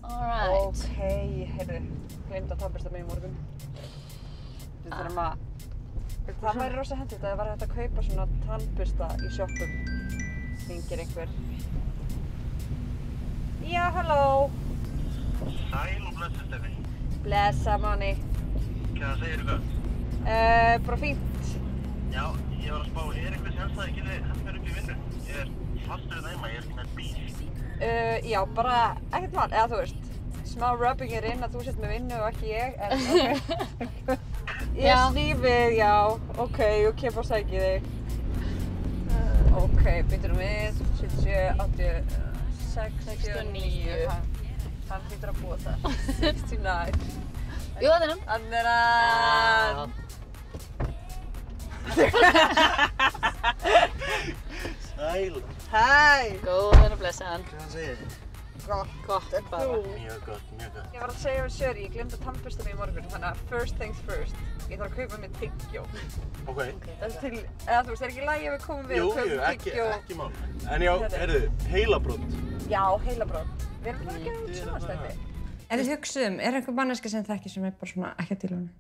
Alright. Ókei, heyrðu, gleymd að tannbursta mig í morgun. Við þurfum að... Það væri rosa hentugt að það væri hægt að kaupa svona tannbursta í sjoppum. Hringir einhver. Já, halló. Sæl og blessa, Steffi. Blessa, manni. Hvað segirðu hvað? Bara fínt. Já, ég var að spá, einhver sens að ég geti hent mér upp í vinnu? Ég fastur heima, ég ekki með bíl. Já, bara ekkert mál, eða þú veist. Smá rubbing inn að þú sett með vinnu og ekki ég, en ok. Ég snífið, já, ok, og kem bara sækið þig. Ok, byrjum við, 77, 80, 69. Hann hlýtur að búa það. 69. Jú, það er hann. Hann er hann. Sæl. Hæ. Góðan og blessaðan. Hvað segir þið? Gott bara. Mjög gott. Ég var að segja við Sjöri, ég glemdi að tannbursta mig í morgun, þannig að first things first. Ég þarf að kaupa mér tyggjó. Ok. Það er til, eða þú veist, er ekki í lagi ef við komum við og kaupum tyggjó? Ekki mál. En já, heyrðu, heilabrót. Já, heilabrót. Við erum bara að gera út sjónvarpsþætti. Ef þið hugsum, er einhver manneska sem þekki sem er bara svona ekki að díla við?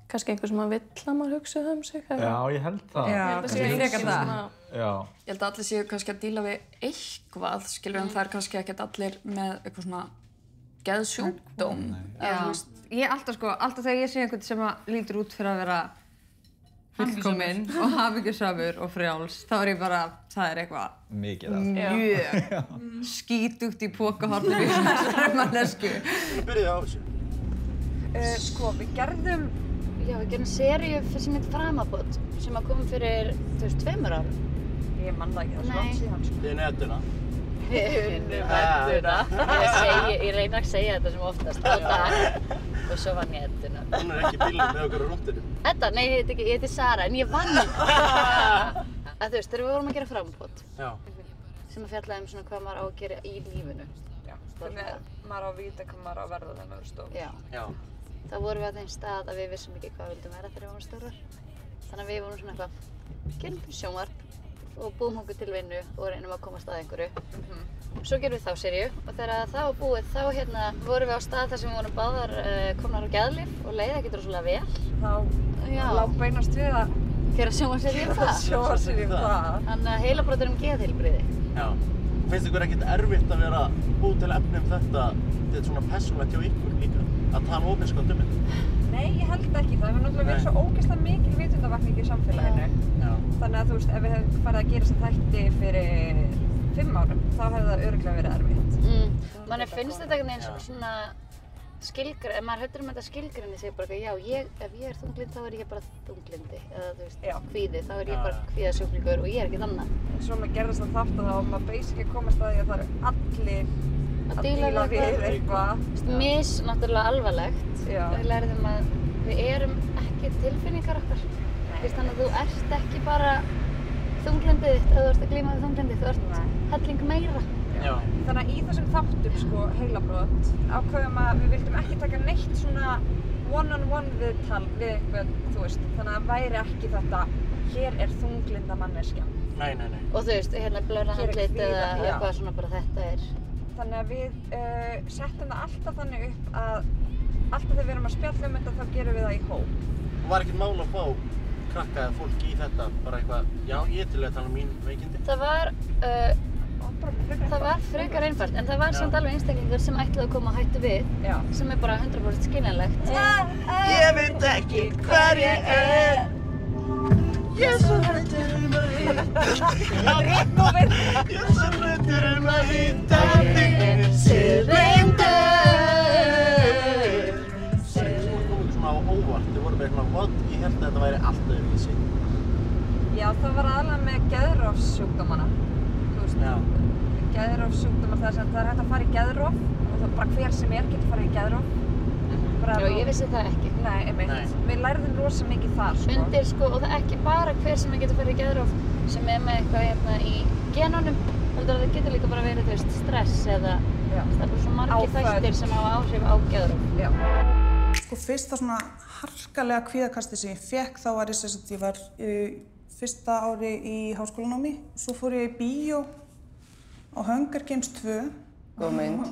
Kannski einhver sem vill að maður hugsa um sig? Já, ég held það. Já, kannski frekar það. Já. Ég held að allir séu kannski að díla við eitthvað, skilur, en það er kannski ekkert allir með eitthvað svona geðsjúkdóm. Já, ég alltaf þegar ég sé einhvern sem lítur út fyrir að vera fullkominn og hamingjusamur og frjáls, þá er ég bara, það er eitthvað Mikið mjög skítugt í pokahorninu í þessari mannesku. Þú byrjuði á þessu. Sko, við gerðum seríu sem heitir Framabót, sem kom fyrir, 2 árum. Ég man það ekki, það er svo langt síðan, sko. Þið netuna. Við unnum netuna. Ég reyna að segja þetta sem oftast á dag og svo vann ég netuna. Hún er ekki bílum með okkur á rúndinu. Þetta, nei, ég heiti Sara, en ég vann. Þú veist, þegar við vorum að gera Framabót, Já. sem að fjalla svona hvað maður á að gera í lífinu. Já, þannig að maður á að vita hvað maður á að verða þegar maður er stór. Já. Þá vorum við á þeim stað að við vissum ekki hvað við vildum vera þegar við vorum stórar. Þannig að við vorum svona eitthvað, gerum sjónvarp og búum okkur til vinnu og reynum að komast að einhverju. Svo gerum við þá seríu og þegar það var búið þá vorum við á stað þar sem við vorum báðar komnar á geðlyf og leið ekkert rosalega vel. Þá lá beinast við að gera sjónvarpsseríu um það. Sjónvarpsseríu um það. Þannig að heilabrót er geðheilbrigði. Já. Finnst ykkur ekkert erfitt að vera búið til efni þetta svona persónulegt hjá ykkur líka? Að tala opinskátt þetta? Nei, ég held ekki. Það hefur náttúrulega verið svo ógeðslega mikil vitundavakning í samfélaginu. Já. Þannig að þú veist, ef við hefðum farið að gera þessa þætti fyrir 5 árum, þá hefði það örugglega verið erfitt. Manni finnst þetta einhvern veginn svona maður hættur þetta skilgreini sig bara ef ég er þunglynd þá er ég bara þunglindi eða þú veist, kvíði, þá er ég bara kvíðasjúklingur og ég er ekkert annað. Svo maður gerðist það þátt og þá var maður basically komast að því að það eru allir að díla við eitthvað. Náttúrulega alvarlegt. Við lærðum að við erum ekki tilfinningar okkar. Þannig að þú ert ekki bara þunglindið þitt, ef þú ert að glíma við þunglindið, þú ert helling meira. Þannig að í þessum þáttum, sko, heilabrót, ákveðum að við vildum ekki taka neitt svona one-on-one viðtal við eitthvað, þú veist, þannig að væri ekki þetta, hér er þunglinda manneskja. Nei. Og þú veist, blöðra handlit eða eitthvað svona bara þetta er. Þannig að við settum það alltaf þannig upp að alltaf þegar við erum að spjalla þetta, þá gerum við það í hóp. Og var ekkert mál að fá krakka eða fólk í þetta, bara eitthvað, já, ég til að tala um mín veikindi? Það var frekar einfalt, en það var samt alveg einstaklingur sem ætlaði að koma að hættu við, sem er bara 100% skiljanlegt. Ég veit ekki hver ég er, ég er svo hræddur að hitta þig. Ég er svo hræddur að hitta þig, silfringur. Sem komið svona á óvart, þið voru með eitthvað what, ég held að þetta væri allt öðruvísi. Já, það var aðalega með geðrofssjúkdómana. Geðrofssjúkdómar það er hægt að fara í geðrof og það bara hver sem getur farið í geðrof. Já, ég vissi það ekki. Nei, einmitt. Við lærðum rosa mikið þar, sko. Og það er ekki bara hver sem getur farið í geðrof sem er með eitthvað í genunum, heldur að það getur líka bara verið, þú veist, stress eða það er bara svo margir þættir sem hafa áhrif á geðrof. Sko fyrsta svona harkalega kvíðakastið sem ég fékk þá var ég var fyrsta ári í háskólanámi. Svo fór ég í bíó á Hunger Games 2. Góð mynd.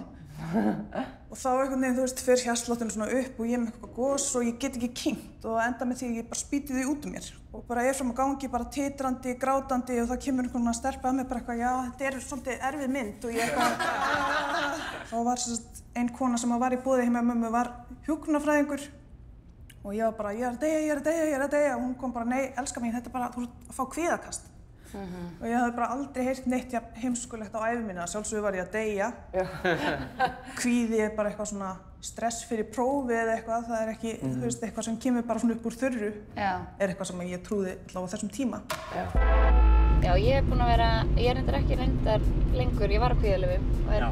Og þá einhvern veginn, þú veist, fer hjartslátturinn svona upp og ég með eitthvað gos og ég get ekki kyngt og það enda með því að ég bara spýti því út úr mér. Og bara er fram á gangi, bara titrandi, grátandi og þá kemur einhvern stelpa að mér bara eitthvað, já, þetta er svolítið erfið mynd og ég eitthvað... Þá var ein kona sem var í boði heima með mömmu var hjúkrunarfræðingur og ég var bara, ég er að deyja og hún kom bara, nei, elska mín, þetta er bara, þú ert að fá kvíðakast. Og ég hafði bara aldrei heyrt neitt heimskulegt á ævi minni, sjálfsögðu var ég að deyja. Kvíði er bara eitthvað svona stress fyrir prófi eða eitthvað, það er ekki, þú veist, eitthvað sem kemur bara svona upp úr þurru. Er eitthvað sem ég trúði allavega á þessum tíma. Já, ég er búin að vera, ég er reyndar ekki lengur, ég var á kvíðalyfjum og er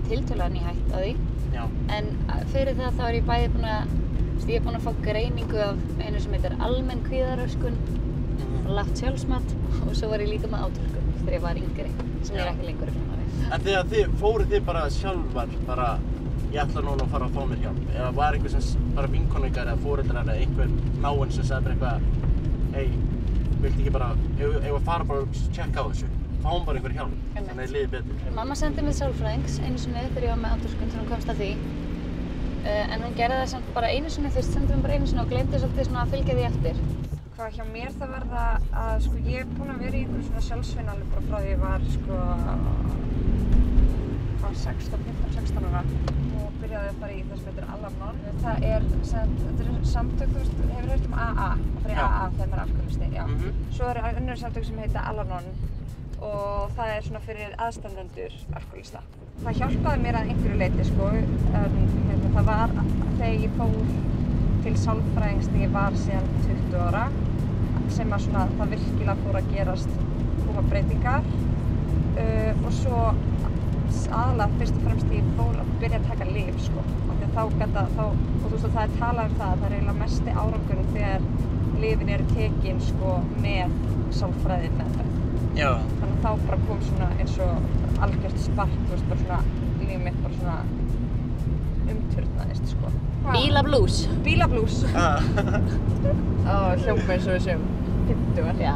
tiltölulega nýhætt á því. En fyrir það þá er ég bæði búin að, ég er búin að fá greiningu af einu sem heitir almenn kvíðaröskun. Lágt sjálfsmat og svo var ég líka með átökum þegar ég var yngri, sem ég er ekki lengur að finna. En þegar fóruð þið bara sjálfar, bara ég ætla núna að fara að fá mér hjálp, eða var einhver sem bara vinkonu ykkar eða foreldrar eða einhver náinn sem sagði bara eitthvað, hey, viltu ekki bara, ef að fara bara og tjekka á þessu, fáum bara einhver hjálp, þannig að þið liði betur. Mamma sendi mig sálfræðings einu sinni þegar ég var með átökum þegar hún komst að því. En hún gerði það samt bara einu sinni, þú veist, sendi mig bara einu sinni og gleymdi svolítið svona að fylgja því eftir. Hvað hjá mér það var það að sko ég er búin að vera í einhverju svona sjálfsvinnu alveg bara frá því ég var sko 15-16 ára og byrjaði að fara í það sem heitir Al-Anon. Það er samtök, þú veist, hefur heyrt AA, að fara í AA þegar maður er alkoholisti, já. Svo eru önnur samtök sem heita Al-Anon og það er svona fyrir aðstandendur alkoholista. Það hjálpaði mér að einhverju leyti sko, en það var þegar ég fór til sálfræðings þegar ég var síðan 20 ára sem að svona það virkilega fór að gerast koma breytingar og svo aðalega fyrst og fremst ég fór að byrja að taka lyf sko og þú veist að það er talað það að það er eiginlega mesti árangurinn þegar lyfin eru tekin sko með sálfræði meðferð. Já. Þannig að þá bara kom svona eins og algjört spark, þú veist, bara svona lífið mitt bara svona umturnaðist sko. Bílablues. Bílablues. Hljóma eins og við séum 50. Já,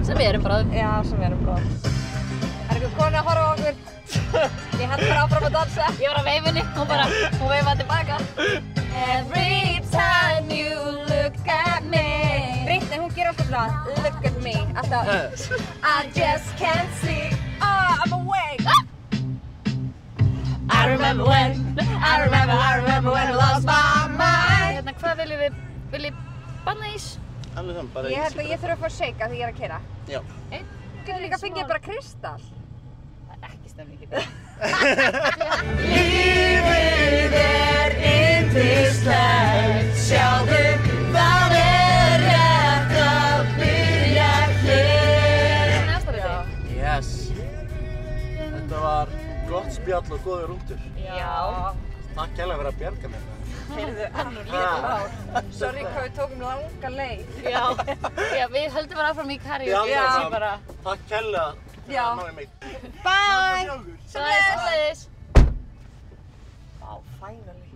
sem við erum bráðum. Já, sem við erum bráðum. Það er einhver kona að horfa á okkur. Ég held bara áfram að dansa. Ég var á veifinni, hún veifaði tilbaka. Every time you look at me. Britney, hún gerir alltaf svona, look at me, alltaf. I just can't see, I'm awake. I remember when I lost my mind. Hérna, hvað viljið þið banna ís? Alveg þannig, bara ég held að ég þurfa að fá shake að því ég er að keyra. Já. Þú getur líka að fengið bara kristall. Það er ekki stemning í það. Lífið er yndislegt, sjáðu, það er rétt að byrja hér. Hvernig aðstæður þið? Yes. Þetta var gott spjall og góður rúndur. Já. Takk kærlega fyrir að bjarga mér. Heyrðu, sorry hvað við tókum langa leið. Já, við höldum bara áfram í karaoke. Já, takk kærlega fyrir að ná í mig. Bye! Sömuleiðis. Wow, finally.